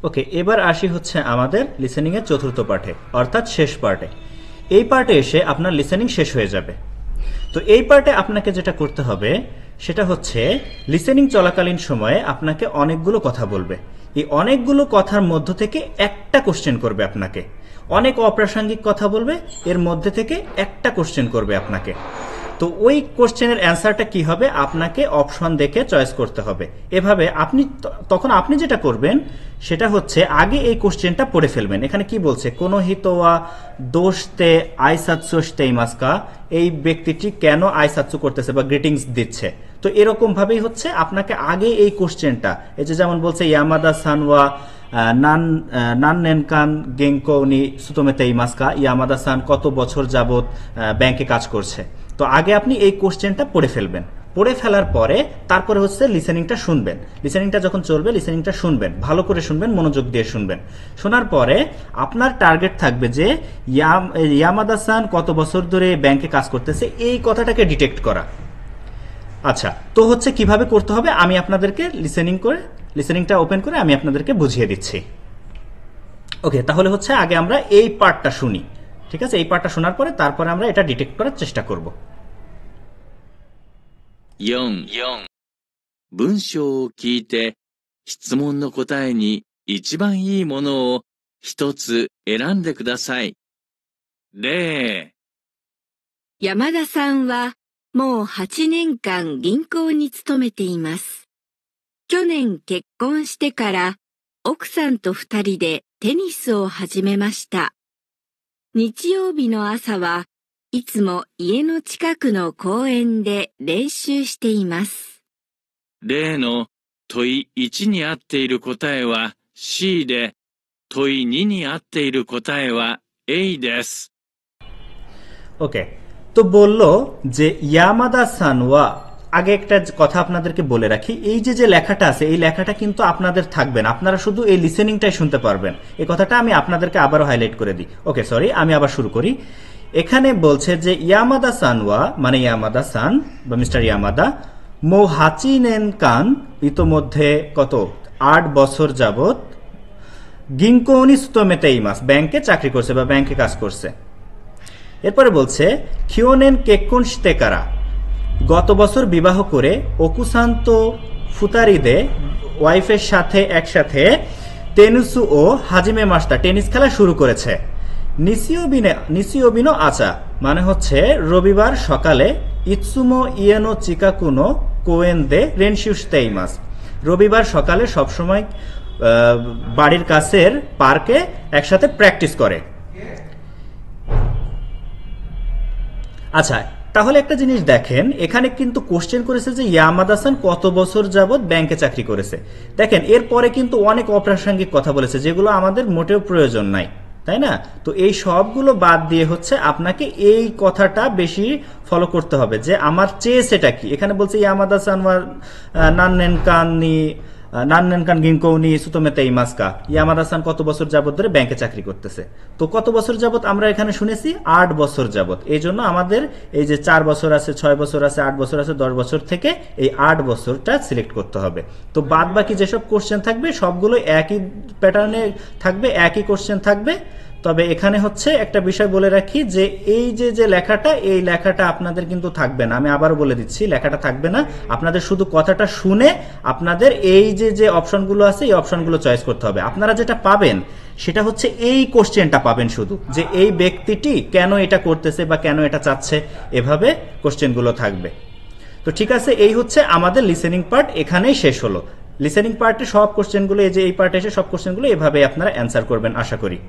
ওকে, এবার আসি হচ্ছে আমাদের লিসেনিং এর চতুর্থ পার্টে, অর্থাৎ শেষ পার্টে। এই পার্টে এসে আপনার লিসেনিং শেষ হয়ে যাবে। তো এই পার্টে আপনাকে যেটা করতে হবে সেটা হচ্ছে লিসেনিং চলাকালীন সময়ে আপনাকে অনেকগুলো কথা বলবে। এই অনেকগুলো কথার মধ্য থেকে একটা কোশ্চেন করবে আপনাকে। অনেক অপ্রাসঙ্গিক কথা বলবে, এর মধ্যে থেকে একটা কোশ্চেন করবে আপনাকে। তো ওই কোশ্চেনের অ্যান্সারটা কি হবে আপনাকে অপশন দেখে চয়েস করতে হবে। এভাবে তখন আপনি যেটা করবেন সেটা হচ্ছে আগে এই কোশ্চেনটা পড়ে ফেলবেন। এখানে কি বলছে, কোন হিতোয়া দোষতে আইসাৎসুতে ইমাস্কা, এই ব্যক্তিটি কেন আইসাৎসু করতেছে বা গ্রিটিংস দিচ্ছে। তো এরকম ভাবেই হচ্ছে আপনাকে আগে এই কোশ্চেনটা, এই যে যেমন বলছে ইয়ামাদা সানওয়া নান নেনকান গেঙ্কো উনি সুতোমেতে ইমাস্কা, ইয়ামাদা সান কত বছর যাবত ব্যাংকে কাজ করছে। তো আগে আপনি এই কোশ্চেনটা পড়ে ফেলবেন। পড়ে ফেলার পরে তারপরে হচ্ছে লিসেনিংটা শুনবেন। লিসেনিংটা যখন চলবে লিসেনিংটা শুনবেন, ভালো করে শুনবেন, মনোযোগ দিয়ে শুনবেন। শোনার পরে আপনার টার্গেট থাকবে যে ইয়ামাদা সান কত বছর ধরে ব্যাংকে কাজ করতেছে, এই কথাটাকে ডিটেক্ট করা। আচ্ছা, তো হচ্ছে কিভাবে করতে হবে আমি আপনাদেরকে লিসেনিংটা ওপেন করে আমি আপনাদেরকে বুঝিয়ে দিচ্ছি। ওকে, তাহলে হচ্ছে আগে আমরা এই পার্টটা শুনি। ঠিক আছে, এই পার্টটা শোনার পরে তারপরে আমরা এটা ডিটেক্ট করার চেষ্টা করব। 4、文章を聞いて質問の答えに一番いいものを一つ選んでください。例、山田さんはもう8年間銀行に勤めています。去年結婚してから奥さんと2人でテニスを始めました。日曜日の朝はいつも家の近くの公園で練習しています。例の問い1に合っている答えは C で、問い2に合っている答えは A です。ওকে, তো বলল যে ইয়ামাদা সানওয়া, আগে একটা কথা আপনাদেরকে বলে রাখি, এই যে লেখাটা আছে এই লেখাটা কিন্তু আপনাদের থাকবে না, আপনারা শুধু এই লিসেনিংটাই শুনতে পারবেন। এই কথাটা আমি আপনাদেরকে আবারও হাইলাইট করে দিই। ওকে, সরি, আমি আবার শুরু করি। এখানে বলছে যে ইয়ামাদা সানওয়া মানে ইয়ামাদা সান বা মিস্টার ইয়ামাদা মো হাচি নেন কান, ইতোমধ্যে কত 8 বছর যাবত গিঙ্কোনি সুতোমেতে ইমাস, ব্যাংকে চাকরি করছে বা ব্যাংকে কাজ করছে। এরপরে বলছে খিওনেন কেকুন শিতেকারা, গত বছর বিবাহ করে ওকুসান্ত ফুতারিদে, ওয়াইফের সাথে একসাথে টেনিসু ও হাজিমে মাস্তা, টেনিস খেলা শুরু করেছে। নিসিওবিনো আচা মানে হচ্ছে রবিবার সকালে ইৎসুমো ইয়েনো চিকাকুনো কোয়েন দে রেনশিউস্তেইমাস, রবিবার সকালে সবসময় বাড়ির কাছের পার্কে একসাথে প্র্যাকটিস করে। আচ্ছা, তাহলে একটা জিনিস দেখেন, এখানে কিন্তু কোশ্চেন করেছে যে ইয়ামাদা সান কত বছর যাবত ব্যাংকে চাকরি করেছে। দেখেন এরপরে কিন্তু অনেক অপ্রাসঙ্গিক কথা বলেছে যেগুলো আমাদের মোটেও প্রয়োজন নাই, তাই না? তো এই সবগুলো বাদ দিয়ে হচ্ছে আপনাকে এই কথাটা বেশি ফলো করতে হবে যে আমার চেয়েছেটা কি। এখানে বলছে ইয়ামাদা সান নান্নেনকান গিঙ্কৌনি সুতোমেতে ইমাস্কা, ইয়ামাদা সান কত বছর যাবত ধরে ব্যাংকে চাকরি করতেছে। তো কত বছর যাবত আমরা এখানে শুনেছি 8 বছর যাবত। এই জন্য আমাদের এই যে 4 বছর আছে, 6 বছর আছে, 8 বছর আছে, 10 বছর থেকে এই 8 বছরটা সিলেক্ট করতে হবে। তো বাদ বাকি যেসব কোশ্চেন থাকবে সবগুলো একই প্যাটার্নে থাকবে, একই কোশ্চেন থাকবে। তবে এখানে হচ্ছে একটা বিষয় বলে রাখি যে এই যে লেখাটা, এই লেখাটা আপনাদের কিন্তু থাকবে না। আমি আবার বলে দিচ্ছি, লেখাটা থাকবে না। আপনাদের শুধু কথাটা শুনে আপনাদের এই যে অপশনগুলো আছে এই অপশনগুলো চয়েস করতে হবে। আপনারা যেটা পাবেন সেটা হচ্ছে এই কোশ্চেনটা পাবেন শুধু, যে এই ব্যক্তিটি কেন এটা করতেছে বা কেন এটা চাচ্ছে, এভাবে কোশ্চেনগুলো থাকবে। তো ঠিক আছে, এই হচ্ছে আমাদের লিসেনিং পার্ট, এখানেই শেষ হলো। লিসেনিং পার্টে সব কোশ্চেনগুলো, এই যে এই পার্টে এসে সব কোশ্চেনগুলো এভাবে আপনারা অ্যান্সার করবেন আশা করি।